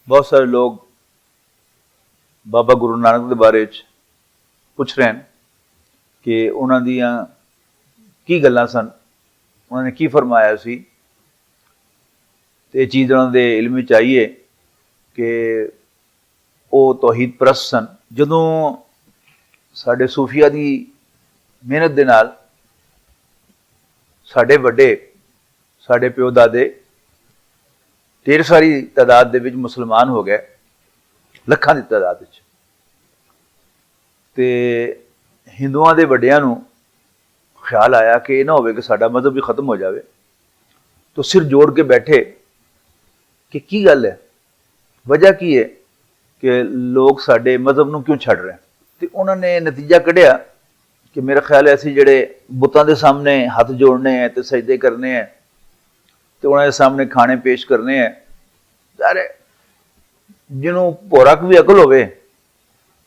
बहुत सारे लोग बाबा गुरु नानक के बारे पुछ रहे हैं कि उन्होंने दियां की गल्लां सन, उन्होंने की फरमाया सी। तो ये चीज़ उन्होंने इल्म में चाहिए कि वो तौहीद परस्त सन। जदों साडे सूफिया की मेहनत दे नाल साडे वड्डे साडे प्यो दादे ढेर सारी तादाद दे विच मुसलमान हो गए, लखां की तादाद विच। ते हिंदुआं दे वड्डियां नूं ख्याल आया कि यह ना होवे कि साडा मजहब भी खत्म हो जाए, तो सिर जोड़ के बैठे कि की गल है, वजह की है कि लोग साडे मजहब नूं क्यों छड़ रहे हैं। तो उन्होंने नतीजा कढ़िया कि मेरा ख्याल है असीं जिहड़े बुतां दे सामने हथ जोड़ने हैं तो सजदे करने हैं तो उन्होंने सामने खाने पेश करने हैं, यार जिन्हों भोरक भी अकल होवे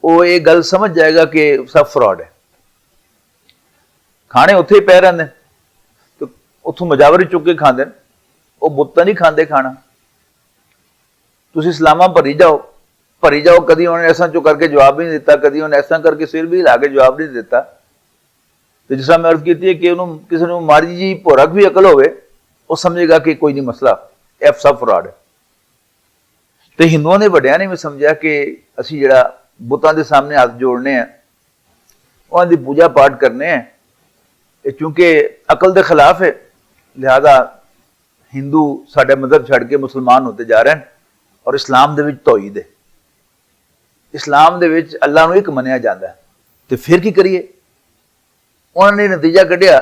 वो ये गल समझ जाएगा कि सब फ्रॉड है। खाने उत्थे ही पै रहिंदे तो उत्थों मजावर ही चुक के खांदे, वो बुत नहीं खांदे खाना। तुसीं सलामां भरी जाओ, कदी उन्होंने ऐसा चो करके जवाब भी नहीं दिता, कदी उन्होंने ऐसा करके सिर भी हिला के जवाब नहीं दिता। तो जिस तरह मैं अर्ज की है कि उन्होंने किसी ने माड़ी जी भोरक भी अकल होवे वो समझेगा कि कोई नहीं मसला, एफ सब फ्रॉड है। तो हिंदुओं ने वड्डियां ने भी समझा कि असीं जिहड़ा बुतां दे सामने हाथ जोड़ने हैं, उन्हां दी पूजा पाठ करने हैं, चूंकि अकल के खिलाफ है, लिहाजा हिंदू साडा मजहब छड़ के मुसलमान होते जा रहे हैं। और इस्लाम दे विच तौहीद है, इस्लाम दे विच अल्लाह नूं एक मन्निया जाता है। तो फिर की करिए, उन्होंने नतीजा कढ़िया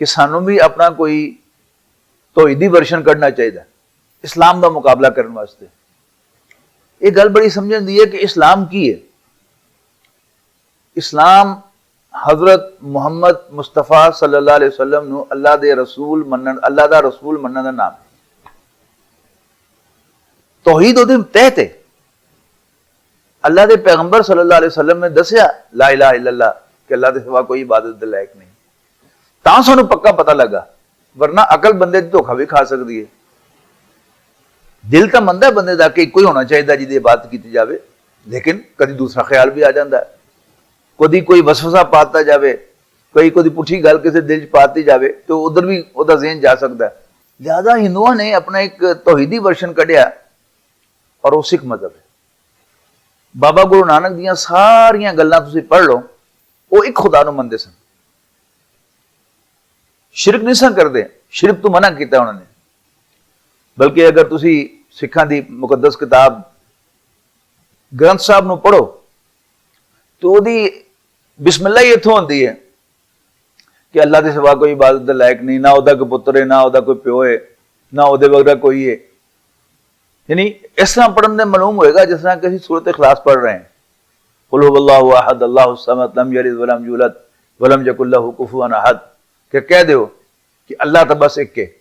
कि सानू भी अपना कोई तौहीदी वर्शन कढ़ना चाहिए इस्लाम का मुकाबला करने वास्ते। ये गल बड़ी समझण दी है कि इस्लाम की है। इस्लाम हजरत मुहम्मद मुस्तफा सल्लल्लाहु अलैहि वसल्लम नूं अल्लाह दे रसूल मनण, अल्लाह दा रसूल मनण दा नाम। तौहीद उहदे तहत है। अल्लाह दे पैगंबर सल्लल्लाहु अलैहि वसल्लम ने दसिया ला इलाहा इल्लल्लाह कि अल्लाह दे सिवा कोई इबादत दे लायक नहीं, तां सानू पक्का पता लगा, वरना अकल बंदे दी धोखा भी खा सकती है। दिल तो मनदा बंदे दा कि कोई होना चाहिए जिहदी इबादत की जाए, लेकिन कभी दूसरा ख्याल भी आ जाता है, कभी कोई वसवसा पाता जाए, कोई पुठी गल किसी दिल च पाती जाए तो उधर भी वह ज़हन जा सकता है। लिहाजा हिंदुओं ने अपना एक तौहीदी वर्शन कढ़िया और वो सिख मजहब है। बाबा गुरु नानक दियां सारियां गल्लां तुसीं पढ़ लो, वो एक खुदा नूं मनदे सन, शिरक नहीं सन करते, शिरक तो मना किया उन्होंने। बल्कि अगर तुसी सिखां दी मुकद्दस किताब ग्रंथ साहब नूं पढ़ो तो उहदी बिस्मिल्लाह ही इत्थों होंदी है कि अल्लाह के सिवा कोई इबादत दे लायक नहीं, ना उहदा कोई पुत्र है, ना उहदा कोई प्यो है, ना उहदे वगैरह कोई है। यानी इस तरह पढ़ने में मालूम होएगा जिस तरह किसी सूरत इखलास पढ़ रहे हैं, कुल हुवल्लाहु अहद अल्लाहु समद लम यलिद वलम यूलद वलम यकुल लहू कुफुवन अहद, कि कह दो कि अल्लाह तो बस एक है,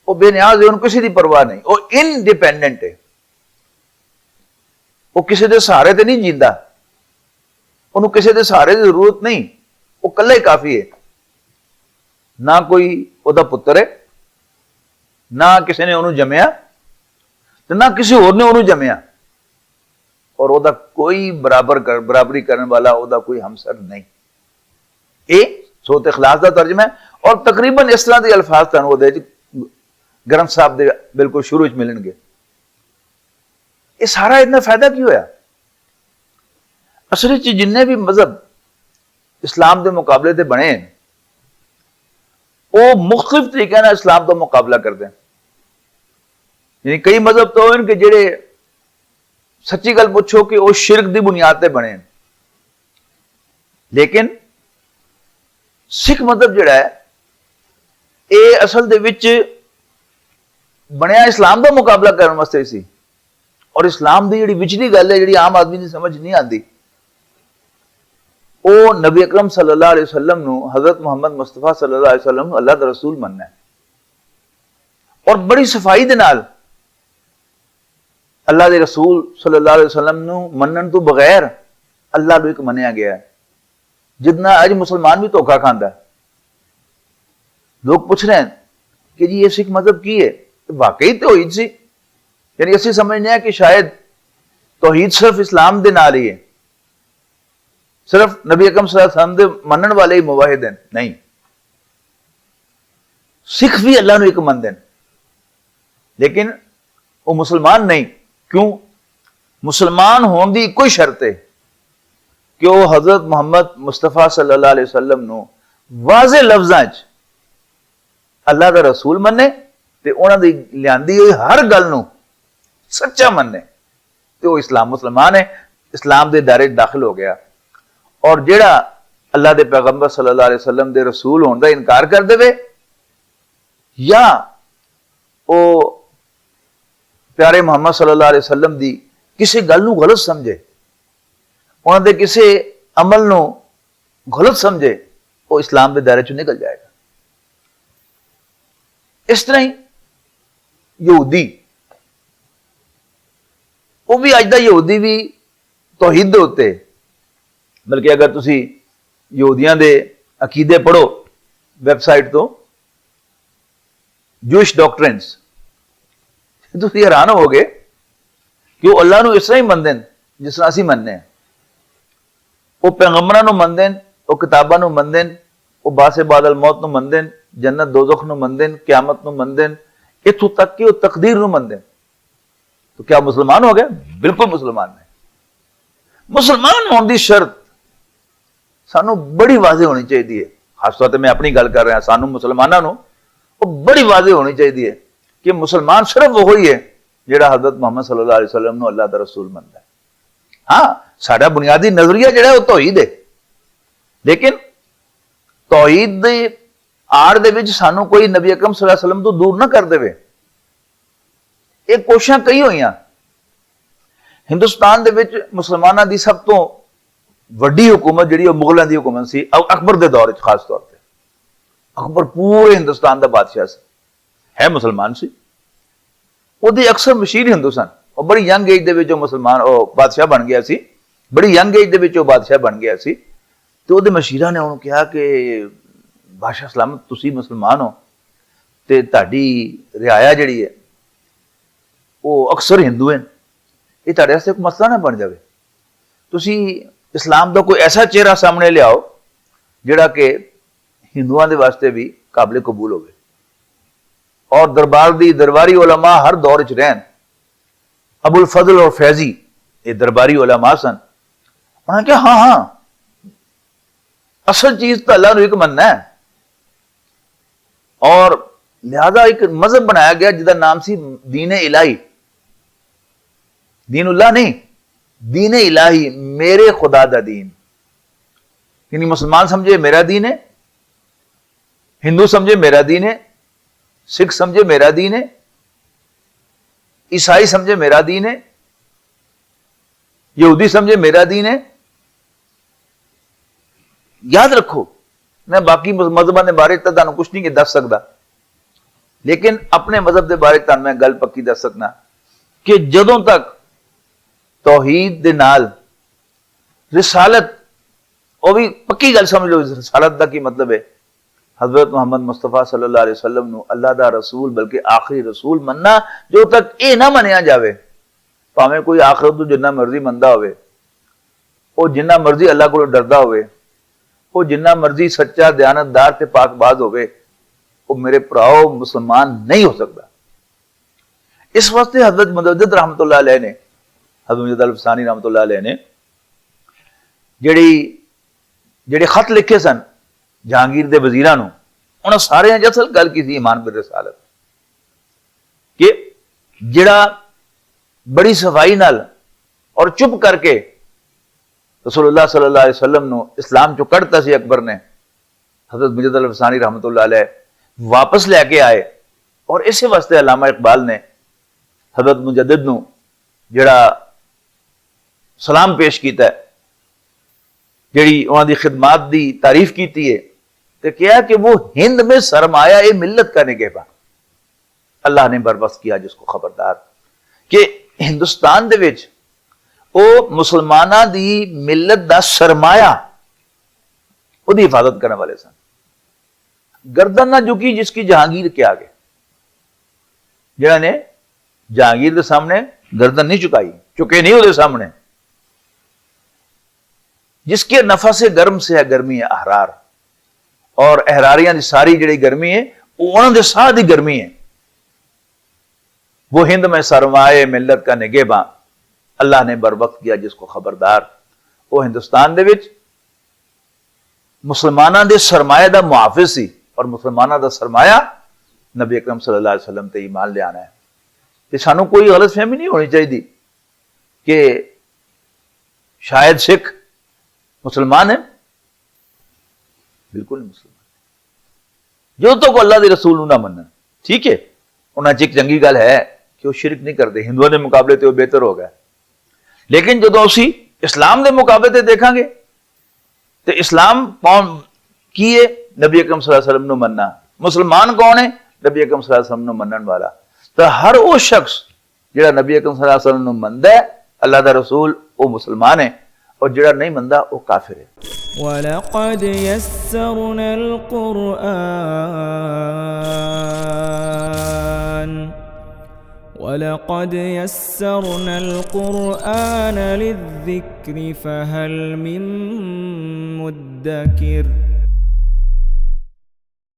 वो बेनियाज है, उन्हें किसी की परवाह नहीं, वो इनडिपेंडेंट है, वो किसी के सहारे से नहीं जींदा, उन्हें किसी के सहारे की जरूरत नहीं, वो कल्ला ही काफी है। ना कोई उहदा पुत्र है, ना किसी ने उन्हें जमया, तो ना किसी होर ने उन्हें जमया, और उहदा कोई बराबरी करने वाला उहदा कोई हमसर नहीं। ये सूरत इखलास का तर्जमा है। और तकरीबन इस तरह के अल्फाज तुहानूं ग्रंथ साहब के बिल्कुल शुरू में मिलणगे। ये सारा इतना फायदा की होया? असल जिन्ने भी मजहब इस्लाम के मुकाबले से बने वो मुख्तलिफ तरीके नाल इस्लाम का मुकाबला करते हैं। यानी कई मजहब तो इनके जेड़े सच्ची गल पूछो कि वो शिरक की बुनियाद पर बने, लेकिन सिख मजहब जिहड़ा है ये असल दे विच बनया इस्लाम का मुकाबला करने वास्ते सी। और इस्लाम की जिहड़ी विचली गल है, जिहड़ी आम आदमी की समझ नहीं आती, वो नबी अकरम सल्लल्लाहु अलैहि वसल्लम नूं, हजरत मुहम्मद मुस्तफा सल्लल्लाहु अलैहि वसल्लम अल्लाह दा रसूल मनना है। और बड़ी सफाई दे नाल अल्लाह के रसूल सल्लल्लाहु अलैहि वसल्लम नूं मनण तो बगैर अल्लाह नूं एक मन्निया गया है। जितना अज मुसलमान भी धोखा खाता है। लोग पूछ रहे हैं कि जी ये सिख मजहब की है, तो वाकई तौहीद सी, यानी ਅਸੀਂ ਸਮਝਦੇ ਹਾਂ ਕਿ ਸ਼ਾਇਦ तौहीद सिर्फ इस्लाम के नाल ही है, सिर्फ नबी अकरम सल्लल्लाहु अलैहि वसल्लम दे मनन वाले ही मुवाहिद हैं। नहीं, सिख भी अल्लाह नूं एक मनदे हैं, लेकिन वो मुसलमान नहीं। क्यों? मुसलमान होने की कोई शर्त है कि वो हजरत मुहम्मद मुस्तफा सल्लल्लाहु अलैहि वसल्लम नूं वाज़े लफ्ज़ां च अल्लाह दा रसूल मन्ने ते उन्हां दी लिआंदी होई हर गल नूं सच्चा मन्ने, तो वो इस्लाम मुसलमान है, इस्लाम के दायरे दाखिल हो गया। और जेड़ा अल्लाह के पैगंबर सल्लल्लाहु अलैहि वसल्लम के रसूल होने का इनकार कर दे, या वो प्यारे मुहम्मद सल्लल्लाहु अलैहि वसल्लम की किसी गल नूं गलत समझे, उन्होंने किसी अमल नूं गलत समझे, वो इस्लाम के दायरे चों निकल जाएगा। इस तरह ही यहूदी, वो भी अज का यहूदी भी तौहीद दे उत्ते, बल्कि अगर तुसी यहूदियों के अकीदे पढ़ो वैबसाइट तो जूइश डॉक्ट्रिन्स, तुसी हैरान होगे कि वो अल्लाह नूं इस तरह ही मनदे हैं जिस तरह असीं मनने हैं। वो पैगंबरां नूं मनदे हैं, वो किताबां नूं मनदे हैं, वो बासे बादल मौत नूं मनदे हैं, जन्नत दोज़ख नूं मनदे हैं, क़यामत नूं मनदे हैं, इत्थों तक कि वो तकदीर नूं मनदे हैं। तो क्या मुसलमान हो गए? बिल्कुल मुसलमान है। मुसलमान होने की शर्त सानू बड़ी वाज़ेह होनी चाहिए है, खासतौर पर मैं अपनी गल कर रहा, सानू मुसलमानों को वो बड़ी वाज़ेह होनी चाहिए है कि मुसलमान सिर्फ वो ही है जिहड़ा हज़रत मुहम्मद सल्लल्लाहु अलैहि वसल्लम नूं अल्लाह दा रसूल मनदा है। हाँ, साडा बुनियादी नजरिया जिहड़ा वो तौहीद है, लेकिन तौहीद दे आड़ दे विच सानू कोई नबी अकरम सल्लल्लाहु अलैहि वसल्लम तो दूर ना कर देवे। ये कोशिशां कई होईयां। हिंदुस्तान दे विच मुसलमानां दी सब तो वड्डी हुकूमत जिहड़ी मुगलों की हुकूमत सी, अकबर के दौर खास तौर पर अकबर पूरे हिंदुस्तान का बादशाह सी, है मुसलमान सी, उहदे अक्सर मशीर हिंदू सन। और बड़ी यंग एज दे विच मुसलमान बादशाह बन गया सी, बड़ी यंग एज दे विच बादशाह बन गया सी। तो उहदे मशीरा ने उन्होंने कहा कि बादशाह सलामत, तुसी मुसलमान हो ते तुहाडी रियाया जिहड़ी है वो अक्सर हिंदू हैं, ये तुहाडे वास्ते एक मसला ना बन जाए, तुसी इस्लाम का कोई ऐसा चेहरा सामने लियाओ जिहड़ा कि हिंदुओं के वास्ते भी काबिल कबूल होवे। और दरबारी उलमा हर दौर च रहन, अबुल फजल और फैजी ये दरबारी उलमा सन। उन्होंने कहा हाँ हाँ, असल चीज तो अल्लाह नूं एक मनना है, और लिहाजा एक मजहब बनाया गया जिसका नाम सी दीन इलाही। दीन उल्लाह नहीं, दीन इलाही, मेरे खुदा दा दीन। यानी मुसलमान समझे मेरा दीन है, हिंदू समझे मेरा दीन है, सिख समझे मेरा दीन है, ईसाई समझे मेरा दीन है, यहूदी समझे मेरा दीन है। याद रखो, मैं बाकी मजहबां के बारे तुहानू कुछ नहीं दस सकता, लेकिन अपने मजहब के बारे तुहानू मैं गल पक्की दस सकना कि जदों तक तौहीद दे नाल रिसालत, वो भी पक्की गल समझ लो, रिसालत का की मतलब है हजरत मोहम्मद मुस्तफा सल्लल्लाहु अलैहि वसल्लम नूं अल्लाह दा रसूल बल्कि आखिरी रसूल मनना। जो तक ये ना मनिया जाए, भावें कोई आखिरत तो जिन्ना मर्जी मनदा होवे, वो जिन्ना मर्जी अल्लाह को डरदा होवे, वो जिन्ना मर्जी सच्चा दयानतदार ते पाकबाज होवे, वो मेरे भराओ मुसलमान नहीं हो सकता। इस वास्ते हजरत मुजद्दिद रहमतुल्लाह अलैह ने, हजरत मुजद्दिद अल-फसानी रहमतुल्लाह अलैह ने जेड़े खत लिखे सन जहांगीर के वजीरां नूं, उन्होंने सारे असल गल की थी ईमान बिल रिसालत कि जिहड़ा बड़ी सफाई नाल और चुप करके रसूलुल्लाह सल्लल्लाहु अलैहि वसल्लम नूं इस्लाम चो कढ़ता सी अकबर ने, हजरत मुजद्दिद अल-फसानी रहमतुल्लाह अलैह वापस लैके आए। और इस वास्ते अल्लामा इकबाल ने हजरत मुजद्दिद नूं जिहड़ा सलाम पेश किया, जिहड़ी उन्हां दी खिदमात दी तारीफ की है, तो क्या कि वो हिंद में सरमाया ए मिल्लत का निगहबान, अल्लाह ने बरबस किया जिसको खबरदार कि हिंदुस्तान दे विच वो मुसलमाना दी मिल्लत दा सरमाया उहदी हिफाजत करने वाले सन। गर्दन ना झुकी जिसकी जहांगीर के आगे, जिन्होंने जहांगीर के सामने गर्दन नहीं चुकाई, चुके नहीं ਉਹਦੇ सामने। जिसके नफस गर्म से है गर्मी है अहरार, और अहरारियां की सारी जी गर्मी है उन्होंने साह की गर्मी है। वो हिंद में सरमाए मिलत का निगेबा, अल्लाह ने बर वक्त किया जिसको खबरदार। वो हिंदुस्तान दे विच मुसलमानों के सरमाए का मुहाफिज सी, और मुसलमानों का सरमाया नबी अकरम सल्लल्लाहु अलैहि वसल्लम ते ईमान लियाना है। तो सानू कोई गलतफहमी नहीं होनी चाहिए कि शायद सिख मुसलमान है, बिल्कुल नहीं मुसलमान। जो तो को अल्लाह के रसूल ना मनन, ठीक है, उन्हें एक चंगी गल है कि वो शिरक नहीं करते, हिंदुओं के मुकाबले तो बेहतर हो गया। लेकिन जो असी इस्लाम के मुकाबले ते देखांगे तो इस्लाम कौन की है? नबी अकरम सल्लल्लाहु अलैहि वसल्लम नूं मनना। मुसलमान कौन है? नबी अकरम सल्लल्लाहु अलैहि वसल्लम नूं मनन वाला। तो हर वो शख्स जिहड़ा नबी अकरम सल्लल्लाहु अलैहि वसल्लम नूं मनदा है, अल्लाह दा रसूल, वो मुसलमान है, और जिहड़ा नहीं मनदा वो काफिर है। वलक़द यस्सरनल क़ुरआन लिज़्ज़िक्रि फ़हल मिन मुद्दकिर।